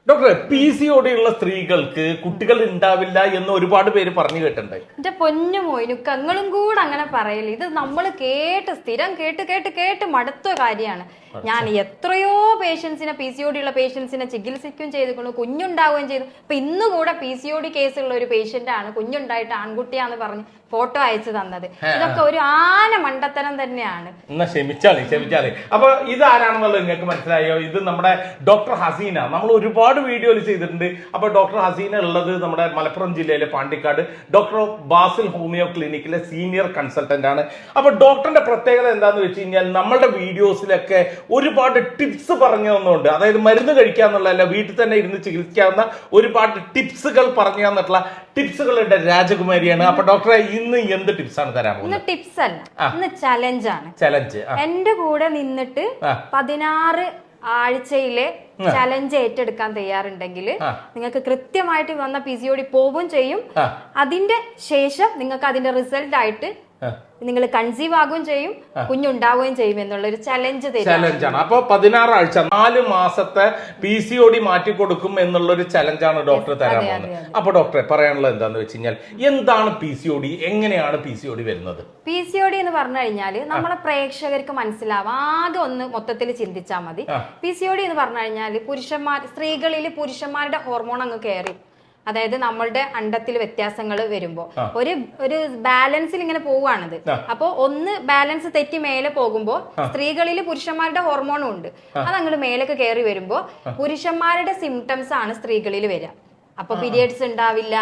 ഡോക്ടറെ PCOD ഉള്ള സ്ത്രീകൾക്ക് കുട്ടികൾ ഉണ്ടാവില്ല എന്ന് ഒരുപാട് പേര് പറഞ്ഞു കേട്ടിട്ടുണ്ട്. എന്റെ പൊന്നു മോയിനുക്ക നിങ്ങളും കൂടെ അങ്ങനെ പറയല്. ഇത് നമ്മൾ സ്ഥിരം കേട്ട് മടുത്ത കാര്യമാണ്. ഞാൻ എത്രയോ പേഷ്യൻസിനെ PCOD ഉള്ള പേഷ്യൻസിനെ ചികിത്സിക്കുകയും ചെയ്തിരിക്കുന്നു, കുഞ്ഞുണ്ടാവുകയും ചെയ്തു. ഇപ്പൊ ഇന്നുകൂടെ PCOD കേസുള്ള ഒരു പേഷ്യന്റ് ആണ്, കുഞ്ഞുണ്ടായിട്ട് ആൺകുട്ടിയാന്ന് പറഞ്ഞ് ഫോട്ടോ അയച്ചു തന്നത്. ഇതൊക്കെ ഒരു ആന മണ്ടത്തരം തന്നെയാണ്. എന്നാ ക്ഷമിച്ചാളി. അപ്പൊ ഇതാരാണെന്നുള്ളത് നിങ്ങൾക്ക് മനസ്സിലായോ? ഇത് നമ്മുടെ ഡോക്ടർ ഹസീന. നമ്മൾ ഒരുപാട് വീഡിയോയിൽ ചെയ്തിട്ടുണ്ട്. അപ്പൊ ഡോക്ടർ ഹസീന ഉള്ളത് നമ്മുടെ മലപ്പുറം ജില്ലയിലെ പാണ്ടിക്കാട് ഡോക്ടർ ബാസിൽ ഹോമിയോ ക്ലിനിക്കിലെ സീനിയർ കൺസൾട്ടന്റ് ആണ്. അപ്പൊ ഡോക്ടറിന്റെ പ്രത്യേകത എന്താന്ന് വെച്ച് കഴിഞ്ഞാൽ നമ്മളുടെ വീഡിയോസിലൊക്കെ ഒരുപാട് ടിപ്സ് പറഞ്ഞു തന്നുണ്ട്. അതായത് മരുന്ന് കഴിക്കാന്നുള്ളതല്ല, വീട്ടിൽ തന്നെ ഇരുന്ന് ചികിത്സിക്കാവുന്ന ഒരുപാട് ടിപ്സുകൾ പറഞ്ഞു തന്നിട്ടുള്ള ടിപ്സുകളുടെ രാജകുമാരിയാണ്. അപ്പൊ ഡോക്ടറെ ഇന്ന് എന്ത് ടിപ്സ് ആണ് തരാൻ പോകുന്നത്? ടിപ്സ് അല്ല, ഇന്ന് ചലഞ്ച് ആണ്. ചലഞ്ച് എന്റെ കൂടെ നിന്നിട്ട് 16 ആഴ്ചയിലെ ചലഞ്ച് ഏറ്റെടുക്കാൻ തയ്യാറുണ്ടെങ്കിൽ നിങ്ങൾക്ക് കൃത്യമായിട്ട് വന്ന PCOD പോവുകയും ചെയ്യും. അതിന്റെ ശേഷം നിങ്ങൾക്ക് അതിന്റെ റിസൾട്ട് ആയിട്ട് നിങ്ങൾ കൺസീവ് ആകുകയും ചെയ്യും, കുഞ്ഞുണ്ടാവുകയും ചെയ്യും എന്നുള്ള ഒരു ചലഞ്ചാണ്. അപ്പൊ 16 ആഴ്ച 4 മാസത്തെ PCOD മാറ്റി കൊടുക്കും എന്നുള്ള ഒരു ചലഞ്ചാണ് ഡോക്ടർ തരാൻ പോകുന്നത്. അപ്പൊ ഡോക്ടറെ പറയാനുള്ളത് എന്താന്ന് വെച്ച് കഴിഞ്ഞാൽ എന്താണ് PCOD, എങ്ങനെയാണ് PCOD വരുന്നത്? PCOD എന്ന് പറഞ്ഞു കഴിഞ്ഞാൽ നമ്മളെ പ്രേക്ഷകർക്ക് മനസ്സിലാവാം, ആകെ ഒന്ന് മൊത്തത്തിൽ ചിന്തിച്ചാൽ മതി. PCOD എന്ന് പറഞ്ഞു കഴിഞ്ഞാൽ സ്ത്രീകളിൽ പുരുഷന്മാരുടെ ഹോർമോൺ അങ്ങ് കയറി, അതായത് നമ്മളുടെ അണ്ടത്തിൽ വ്യത്യാസങ്ങൾ വരുമ്പോ ഒരു ബാലൻസിൽ ഇങ്ങനെ പോവുകയാണത്. അപ്പൊ ഒന്ന് ബാലൻസ് തെറ്റി മേലെ പോകുമ്പോ സ്ത്രീകളിൽ പുരുഷന്മാരുടെ ഹോർമോണും ഉണ്ട്, അതങ്ങോട്ട് മേലേക്ക് കയറി വരുമ്പോ പുരുഷന്മാരുടെ സിംറ്റംസ് ആണ് സ്ത്രീകളിൽ വരിക. അപ്പൊ പീരിയഡ്സ് ഉണ്ടാവില്ല,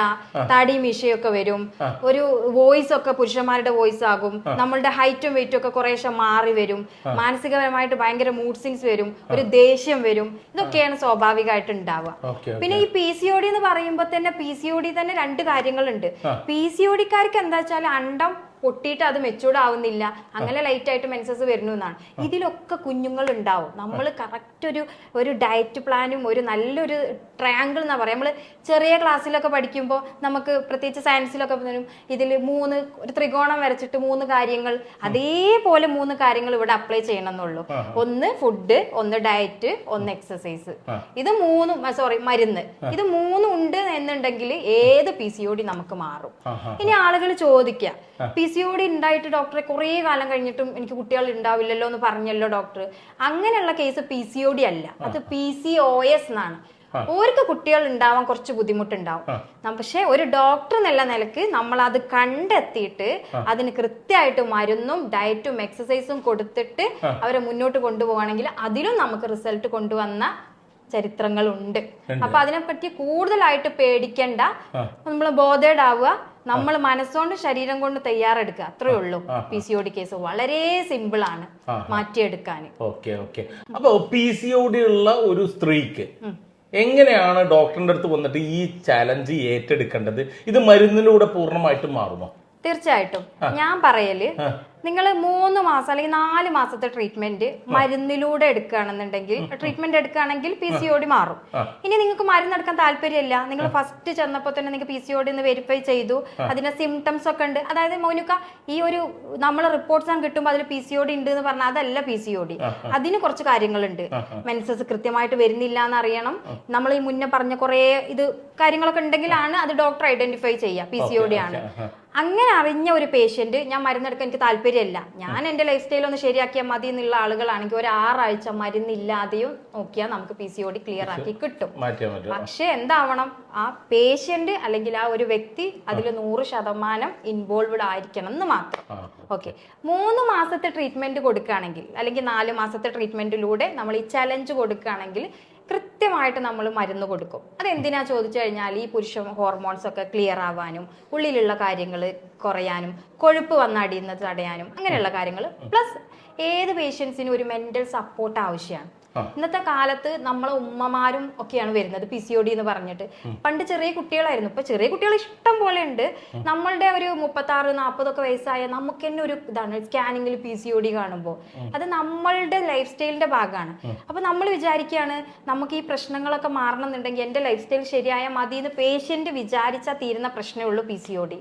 തടി മിഷയൊക്കെ വരും, ഒരു വോയിസ് ഒക്കെ പുരുഷന്മാരുടെ വോയിസ് ആകും, നമ്മളുടെ ഹൈറ്റും വെയിറ്റും ഒക്കെ കുറേശ്ശെ മാറി വരും, മാനസികപരമായിട്ട് ഭയങ്കര മൂഡ് സ്വിങ്സ് വരും, ഒരു ദേഷ്യം വരും. ഇതൊക്കെയാണ് സ്വാഭാവികമായിട്ട് ഉണ്ടാവുക. പിന്നെ ഈ PCOD എന്ന് പറയുമ്പോ തന്നെ PCOD തന്നെ 2 കാര്യങ്ങളുണ്ട്. PCODക്കാർക്ക് എന്താ വെച്ചാൽ അണ്ടം പൊട്ടിയിട്ട് അത് മെച്ചൂർഡ് ആവുന്നില്ല, അങ്ങനെ ലൈറ്റ് ആയിട്ട് മെൻസസ് വരുന്നു എന്നാണ്. ഇതിലൊക്കെ കുഞ്ഞുങ്ങൾ ഉണ്ടാവും. നമ്മൾ കറക്റ്റ് ഒരു ഡയറ്റ് പ്ലാനും ഒരു നല്ലൊരു ട്രയാങ്കിൾ എന്നാ പറയാം. നമ്മൾ ചെറിയ ക്ലാസ്സിലൊക്കെ പഠിക്കുമ്പോൾ നമുക്ക് പ്രത്യേകിച്ച് സയൻസിലൊക്കെ ഇതിൽ ഒരു ത്രികോണം വരച്ചിട്ട് 3 കാര്യങ്ങൾ, അതേപോലെ 3 കാര്യങ്ങൾ ഇവിടെ അപ്ലൈ ചെയ്യണം എന്നുള്ളൂ. ഒന്ന് ഫുഡ്, ഒന്ന് ഡയറ്റ്, ഒന്ന് എക്സസൈസ്. ഇത് 3 മരുന്ന്, ഇത് 3 ഉണ്ട് എന്നുണ്ടെങ്കിൽ ഏത് PCOD നമുക്ക് മാറും. ഇനി ആളുകൾ ചോദിക്കുക, PCOD ഉണ്ടായിട്ട് ഡോക്ടറെ കുറെ കാലം കഴിഞ്ഞിട്ടും എനിക്ക് കുട്ടികൾ ഉണ്ടാവില്ലല്ലോ എന്ന് പറഞ്ഞല്ലോ ഡോക്ടർ. അങ്ങനെയുള്ള കേസ് PCOD അല്ല, അത് PCOS എന്നാണ്. ഓർക്ക് കുട്ടികൾ ഉണ്ടാവാൻ കുറച്ച് ബുദ്ധിമുട്ടുണ്ടാവും. പക്ഷെ ഒരു ഡോക്ടർ എന്നുള്ള നിലക്ക് നമ്മൾ അത് കണ്ടെത്തിയിട്ട് അതിന് കൃത്യമായിട്ട് മരുന്നും ഡയറ്റും എക്സസൈസും കൊടുത്തിട്ട് അവരെ മുന്നോട്ട് കൊണ്ടുപോവാണെങ്കിൽ അതിലും നമുക്ക് റിസൾട്ട് കൊണ്ടുവന്ന ചരിത്രങ്ങളുണ്ട്. അപ്പൊ അതിനെപ്പറ്റി കൂടുതലായിട്ട് പേടിക്കണ്ട, നമ്മൾ ബോധേഡ് ആവുക, നമ്മൾ മനസ്സുകൊണ്ട് ശരീരം കൊണ്ട് തയ്യാറെടുക്കുക, അത്രേ ഉള്ളൂ. PCOD കേസ് വളരെ സിമ്പിൾ ആണ് മാറ്റിയെടുക്കാൻ. അപ്പൊ PCOD ഉള്ള ഒരു സ്ത്രീക്ക് എങ്ങനെയാണ് ഡോക്ടറിന്റെ അടുത്ത് വന്നിട്ട് ഈ ചാലഞ്ച് ഏറ്റെടുക്കേണ്ടത്? ഇത് മരുന്നിലൂടെ പൂർണ്ണമായിട്ടും മാറുമോ? തീർച്ചയായിട്ടും. ഞാൻ പറയല്, നിങ്ങൾ 3 മാസം അല്ലെങ്കിൽ 4 മാസത്തെ ട്രീറ്റ്മെന്റ് മരുന്നിലൂടെ ട്രീറ്റ്മെന്റ് എടുക്കുകയാണെങ്കിൽ PCOD മാറും. ഇനി നിങ്ങൾക്ക് മരുന്നെടുക്കാൻ താല്പര്യമില്ല, നിങ്ങൾ ഫസ്റ്റ് ചെന്നപ്പോൾ തന്നെ നിങ്ങൾക്ക് PCOD എന്ന് വെരിഫൈ ചെയ്തു, അതിന്റെ സിംറ്റംസ് ഒക്കെ ഉണ്ട്. അതായത് മോനുക്ക ഈ നമ്മൾ റിപ്പോർട്ട്സ് കിട്ടുമ്പോൾ അതിൽ PCOD ഉണ്ട് എന്ന് പറഞ്ഞാൽ അതല്ല PCOD. അതിന് കുറച്ച് കാര്യങ്ങളുണ്ട്. മെൻസസ് കൃത്യമായിട്ട് വരുന്നില്ല എന്ന് അറിയണം, നമ്മൾ ഈ മുന്നേ പറഞ്ഞ കുറെ കാര്യങ്ങളൊക്കെ ഉണ്ടെങ്കിലാണ് അത് ഡോക്ടർ ഐഡന്റിഫൈ ചെയ്യുക PCOD ആണ്. അങ്ങനെ അറിഞ്ഞ ഒരു പേഷ്യന്റ് ഞാൻ മരുന്നെടുക്കാൻ എനിക്ക് താല്പര്യമില്ല, ഞാൻ എന്റെ ലൈഫ് സ്റ്റൈൽ ഒന്ന് ശരിയാക്കിയാൽ മതി എന്നുള്ള ആളുകളാണെങ്കിൽ ഒരു 6 ആഴ്ച മരുന്നില്ലാതെയും നോക്കിയാൽ നമുക്ക് PCOD ക്ലിയർ ആക്കി കിട്ടും. പക്ഷെ എന്താവണം, ആ പേഷ്യന്റ് അല്ലെങ്കിൽ ആ ഒരു വ്യക്തി അതിൽ 100% ഇൻവോൾവ്ഡ് ആയിരിക്കണം എന്ന് മാത്രം. 3 മാസത്തെ ട്രീറ്റ്മെന്റ് കൊടുക്കുകയാണെങ്കിൽ അല്ലെങ്കിൽ 4 മാസത്തെ ട്രീറ്റ്മെന്റിലൂടെ നമ്മൾ ഈ ചലഞ്ച് കൊടുക്കുകയാണെങ്കിൽ കൃത്യമായിട്ട് നമ്മൾ മരുന്ന് കൊടുക്കും. അതെന്തിനാ ചോദിച്ചു കഴിഞ്ഞാൽ ഈ പുരുഷ ഹോർമോൺസ് ഒക്കെ ക്ലിയർ ആവാനും, ഉള്ളിലുള്ള കാര്യങ്ങൾ കുറയാനും, കൊഴുപ്പ് വന്നടിയുന്നത് തടയാനും, അങ്ങനെയുള്ള കാര്യങ്ങൾ. പ്ലസ് ഏത് പേഷ്യൻസിനും ഒരു മെന്റൽ സപ്പോർട്ട് ആവശ്യമാണ്. ഇന്നത്തെ കാലത്ത് നമ്മളെ ഉമ്മമാരും ഒക്കെയാണ് വരുന്നത് PCOD എന്ന് പറഞ്ഞിട്ട്. പണ്ട് ചെറിയ കുട്ടികളായിരുന്നു, ഇപ്പൊ ചെറിയ കുട്ടികൾ ഇഷ്ടം പോലെ ഉണ്ട്. നമ്മളുടെ ഒരു 36-40 ഒക്കെ വയസ്സായ നമുക്ക് തന്നെ ഒരു ഇതാണ് സ്കാനിങ്ങിൽ PCOD കാണുമ്പോൾ അത് നമ്മളുടെ ലൈഫ് സ്റ്റൈലിന്റെ ഭാഗമാണ്. അപ്പൊ നമ്മൾ വിചാരിക്കുകയാണ് നമുക്ക് ഈ പ്രശ്നങ്ങളൊക്കെ മാറണം എന്നുണ്ടെങ്കിൽ എന്റെ ലൈഫ് സ്റ്റൈൽ ശരിയായ മതി എന്ന് പേഷ്യന്റ് വിചാരിച്ചാൽ തീരുന്ന പ്രശ്നമേ ഉള്ളൂ PCOD.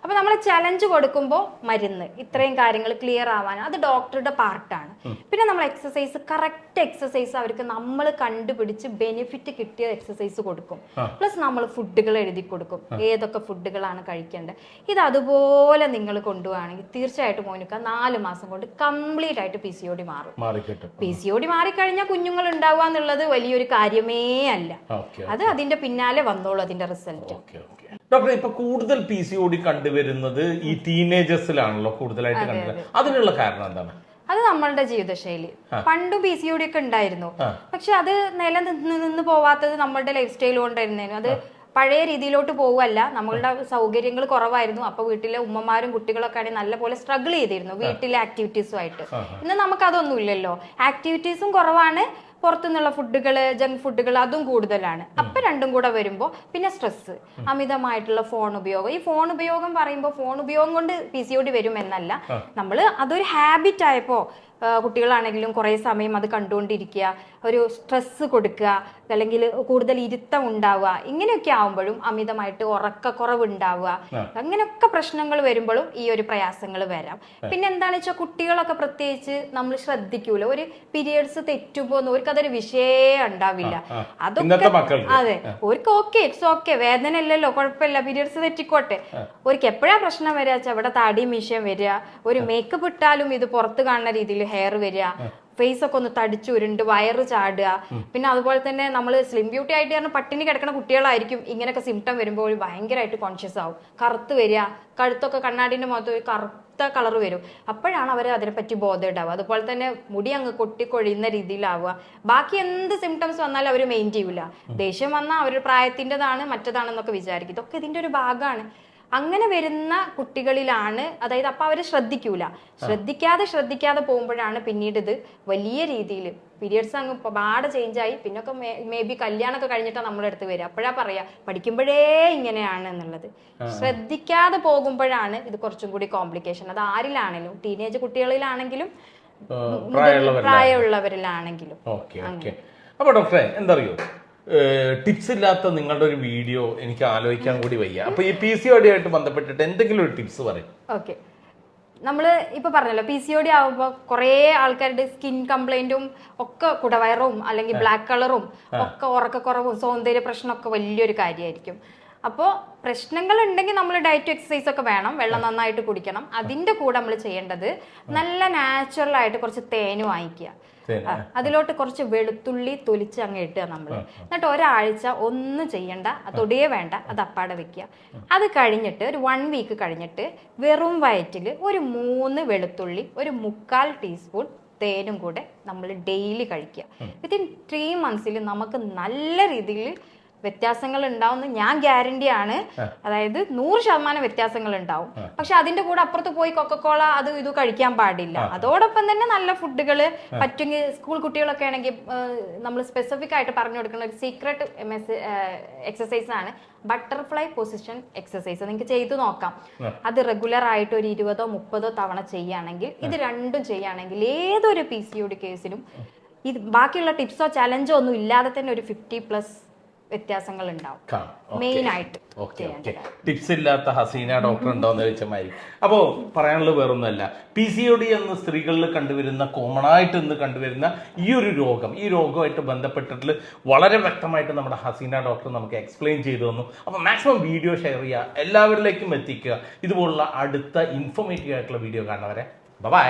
അപ്പൊ നമ്മൾ ചലഞ്ച് കൊടുക്കുമ്പോൾ മരുന്ന് ഇത്രയും കാര്യങ്ങൾ ക്ലിയർ ആവാൻ അത് ഡോക്ടറുടെ പാർട്ടാണ്. പിന്നെ നമ്മൾ കറക്റ്റ് എക്സസൈസ് എക്സസൈസ് അവർക്ക് നമ്മൾ കണ്ടുപിടിച്ച് ബെനിഫിറ്റ് കിട്ടിയ എക്സസൈസ് കൊടുക്കും. പ്ലസ് നമ്മൾ ഫുഡുകൾ എഴുതി കൊടുക്കും, ഏതൊക്കെ ഫുഡുകളാണ് കഴിക്കേണ്ടത്. ഇത് അതുപോലെ നിങ്ങൾ കൊണ്ടുപോവുകയാണെങ്കിൽ തീർച്ചയായിട്ടും മോനിക്ക 4 മാസം കൊണ്ട് കംപ്ലീറ്റ് ആയിട്ട് PCOD മാറും. PCOD മാറിക്കഴിഞ്ഞാൽ കുഞ്ഞുങ്ങൾ ഉണ്ടാവുക എന്നുള്ളത് വലിയൊരു കാര്യമേ അല്ല. അത് അതിന്റെ പിന്നാലെ വന്നോളൂ അതിന്റെ റിസൾട്ട്. ഡോക്ടർ, ഇപ്പൊ കൂടുതൽ PCOD കണ്ടുവരുന്നത് ഈ ടീനേജേഴ്സിലാണല്ലോ കൂടുതലായിട്ട് കണ്ടുവരുന്നത്. അതിനുള്ള കാരണം എന്താണ്? അത് നമ്മളുടെ ജീവിതശൈലി. പണ്ടും PCOD ഒക്കെ ഉണ്ടായിരുന്നു, പക്ഷെ അത് നിലനിന്ന് പോവാത്തത് നമ്മളുടെ ലൈഫ് സ്റ്റൈൽ കൊണ്ടായിരുന്നു. അത് പഴയ രീതിയിലോട്ട് പോവല്ല, നമ്മളുടെ സൗകര്യങ്ങൾ കുറവായിരുന്നു. അപ്പൊ വീട്ടിലെ ഉമ്മമാരും കുട്ടികളൊക്കെ ആണെങ്കിൽ നല്ലപോലെ സ്ട്രഗിൾ ചെയ്തിരുന്നു വീട്ടിലെ ആക്ടിവിറ്റീസുമായിട്ട്. ഇന്ന് നമുക്ക് അതൊന്നും ഇല്ലല്ലോ, ആക്ടിവിറ്റീസും കുറവാണ്, പുറത്തുനിന്നുള്ള ഫുഡുകള്, ജങ്ക് ഫുഡുകൾ അതും കൂടുതലാണ്. അപ്പൊ രണ്ടും കൂടെ വരുമ്പോൾ പിന്നെ സ്ട്രെസ്, അമിതമായിട്ടുള്ള ഫോൺ ഉപയോഗം. ഈ ഫോൺ ഉപയോഗം പറയുമ്പോൾ ഫോൺ ഉപയോഗം കൊണ്ട് PCOD വരും എന്നല്ല, നമ്മൾ അതൊരു ഹാബിറ്റ് ആയപ്പോ കുട്ടികളാണെങ്കിലും കുറേ സമയം അത് കണ്ടുകൊണ്ടിരിക്കുക, ഒരു സ്ട്രെസ് കൊടുക്കുക, അല്ലെങ്കിൽ കൂടുതൽ ഇരുത്തം ഉണ്ടാവുക, ഇങ്ങനെയൊക്കെ ആവുമ്പോഴും അമിതമായിട്ട് ഉറക്കക്കുറവ് ഉണ്ടാവുക, അങ്ങനെയൊക്കെ പ്രശ്നങ്ങൾ വരുമ്പോഴും ഈ ഒരു പ്രയാസങ്ങൾ വരാം. പിന്നെ എന്താണെന്ന് വെച്ചാൽ കുട്ടികളൊക്കെ പ്രത്യേകിച്ച് നമ്മൾ ശ്രദ്ധിക്കൂല, ഒരു പീരിയഡ്സ് തെറ്റുമ്പോ അതൊരു വിഷയം ഉണ്ടാവില്ല. അതൊക്കെ അതെ, അവർക്ക് ഇറ്റ്സ് ഓക്കെ, വേദന ഇല്ലല്ലോ, കുഴപ്പമില്ല, പീരിയഡ്സ് തെറ്റിക്കോട്ടെ. അവർക്ക് എപ്പോഴാ പ്രശ്നം വരിക വെച്ചാൽ ഇവിടെ താടി മീശയും വരിക, ഒരു മേക്കപ്പ് ഇട്ടാലും ഇത് പുറത്ത് കാണുന്ന രീതിയിൽ ഹെയർ വരിക, ഫേസ് ഒക്കെ ഒന്ന് തടിച്ചുരുണ്ട്, വയറ് ചാടുക. പിന്നെ അതുപോലെ തന്നെ നമ്മൾ സ്ലിം ബ്യൂട്ടി ആയിട്ട് പറഞ്ഞാൽ പട്ടിണി കിടക്കുന്ന കുട്ടികളായിരിക്കും ഇങ്ങനെയൊക്കെ സിംറ്റം വരുമ്പോൾ ഭയങ്കരമായിട്ട് കോൺഷ്യസ് ആവും. കറുത്ത് വരിക, കഴുത്തൊക്കെ കണ്ണാടിന്റെ മുഖത്ത് ഒരു കറുത്ത കളർ വരും. അപ്പോഴാണ് അവർ അതിനെപ്പറ്റി ബോധം ഉണ്ടാവുക. അതുപോലെ തന്നെ മുടി അങ്ങ് കൊട്ടിക്കൊഴിയുന്ന രീതിയിലാവുക. ബാക്കി എന്ത് സിംറ്റംസ് വന്നാലും അവർ മെയിൻ ചെയ്യൂല. ദേഷ്യം വന്നാൽ അവർ പ്രായത്തിൻ്റെതാണ് മറ്റേതാണെന്നൊക്കെ വിചാരിക്കും. ഇതൊക്കെ ഇതിന്റെ ഒരു ഭാഗമാണ്. അങ്ങനെ വരുന്ന കുട്ടികളിലാണ്, അതായത് അപ്പൊ അവര് ശ്രദ്ധിക്കാതെ പോകുമ്പോഴാണ് പിന്നീട് ഇത് വലിയ രീതിയിൽ പീരിയഡ്സ് അങ്ങ് പാടെ ചേഞ്ചായി. പിന്നൊക്കെ മേ ബി കല്യാണമൊക്കെ കഴിഞ്ഞിട്ടാണ് നമ്മുടെ അടുത്ത് വരിക. അപ്പോഴാ പറയാ പഠിക്കുമ്പോഴേ ഇങ്ങനെയാണ് എന്നുള്ളത്. ശ്രദ്ധിക്കാതെ പോകുമ്പോഴാണ് ഇത് കുറച്ചും കൂടി കോംപ്ലിക്കേഷൻ. അത് ആരിലാണെങ്കിലും, ടീനേജ് കുട്ടികളിലാണെങ്കിലും പ്രായമുള്ളവരിലാണെങ്കിലും. അപ്പൊ ഡോക്ടറെ എന്തറിയോ, ടിപ്സ് ഇല്ലാത്ത നിങ്ങളുടെ ഒരു വീഡിയോ എനിക്ക് ആലോചിക്കാൻ കൂടി വയ്യ. അപ്പൊ ഈ PCOD ആയിട്ട് ബന്ധപ്പെട്ടിട്ട് എന്തെങ്കിലും ഒരു ടിപ്സ് പറയും. ഓക്കെ, നമ്മൾ ഇപ്പൊ പറഞ്ഞല്ലോ PCOD ആവുമ്പോൾ കുറെ ആൾക്കാരുടെ സ്കിൻ കംപ്ലൈന്റും ഒക്കെ, കുടവയറും അല്ലെങ്കിൽ ബ്ലാക്ക് കളറും ഒക്കെ, ഉറക്കക്കുറവും സൗന്ദര്യ പ്രശ്നമൊക്കെ വലിയൊരു കാര്യമായിരിക്കും. അപ്പോൾ പ്രശ്നങ്ങൾ ഉണ്ടെങ്കിൽ നമ്മൾ ഡയറ്റും എക്സസൈസ് ഒക്കെ വേണം, വെള്ളം നന്നായിട്ട് കുടിക്കണം. അതിന്റെ കൂടെ നമ്മൾ ചെയ്യേണ്ടത് നല്ല നാച്ചുറൽ ആയിട്ട് കുറച്ച് തേന് വാങ്ങിക്കുക, അതിലോട്ട് കുറച്ച് വെളുത്തുള്ളി തൊലിച്ച് അങ്ങ് ഇട്ടുക നമ്മൾ. എന്നിട്ട് ഒരാഴ്ച ഒന്നും ചെയ്യണ്ട, തൊടിയേ വേണ്ട, അത് അപ്പാടെ വെക്കുക. അത് കഴിഞ്ഞിട്ട് ഒരു 1 വീക്ക് കഴിഞ്ഞിട്ട് വെറും വയറ്റിൽ ഒരു 3 വെളുത്തുള്ളി, ഒരു 1/4 ടീസ്പൂൺ തേനും കൂടെ നമ്മൾ ഡെയിലി കഴിക്കുക. വിത്തിൻ 3 മന്ത്സിൽ നമുക്ക് നല്ല രീതിയിൽ വ്യത്യാസങ്ങൾ ഉണ്ടാവുന്ന ഞാൻ ഗ്യാരണ്ടി ആണ്. അതായത് 100% വ്യത്യാസങ്ങൾ ഉണ്ടാവും. പക്ഷെ അതിന്റെ കൂടെ അപ്പുറത്ത് പോയി കൊക്കക്കോള അത് ഇത് കഴിക്കാൻ പാടില്ല. അതോടൊപ്പം തന്നെ നല്ല ഫുഡുകൾ പറ്റുമെങ്കിൽ, സ്കൂൾ കുട്ടികളൊക്കെ ആണെങ്കിൽ നമ്മൾ സ്പെസിഫിക് ആയിട്ട് പറഞ്ഞു കൊടുക്കുന്ന ഒരു സീക്രട്ട് എക്സസൈസ് ആണ് ബട്ടർഫ്ലൈ പൊസിഷൻ എക്സസൈസ്. നിങ്ങൾക്ക് ചെയ്തു നോക്കാം. അത് റെഗുലർ ആയിട്ട് ഒരു 20-30 തവണ ചെയ്യുകയാണെങ്കിൽ, ഇത് രണ്ടും ചെയ്യുകയാണെങ്കിൽ ഏതൊരു PCOD കേസിനും ഇത് ബാക്കിയുള്ള ടിപ്സോ ചലഞ്ചോ ഒന്നും ഇല്ലാതെ തന്നെ ഒരു 50+ വ്യത്യാസങ്ങൾ ഉണ്ടാവും. മെയിൻ ആയിട്ട് ടിപ്സ് ഇല്ലാത്ത ഹസീന ഡോക്ടർ ഉണ്ടോന്ന് ചോദിച്ചാൽ. അപ്പോ പറയാനുള്ളത് വേറൊന്നുമല്ല, PCOD എന്ന സ്ത്രീകളിൽ കണ്ടുവരുന്ന, കോമൺ ആയിട്ട് ഇന്ന് കണ്ടുവരുന്ന ഈ രോഗമായിട്ട് ബന്ധപ്പെട്ടിട്ട് വളരെ വ്യക്തമായിട്ട് നമ്മുടെ ഹസീന ഡോക്ടർ നമുക്ക് എക്സ്പ്ലെയിൻ ചെയ്തു തന്നു. അപ്പൊ മാക്സിമം വീഡിയോ ഷെയർ ചെയ്യുക, എല്ലാവരിലേക്കും എത്തിക്കുക. ഇതുപോലുള്ള അടുത്ത ഇൻഫോർമേറ്റീവ് ആയിട്ടുള്ള വീഡിയോ കാണുന്നവരെ ബൈ.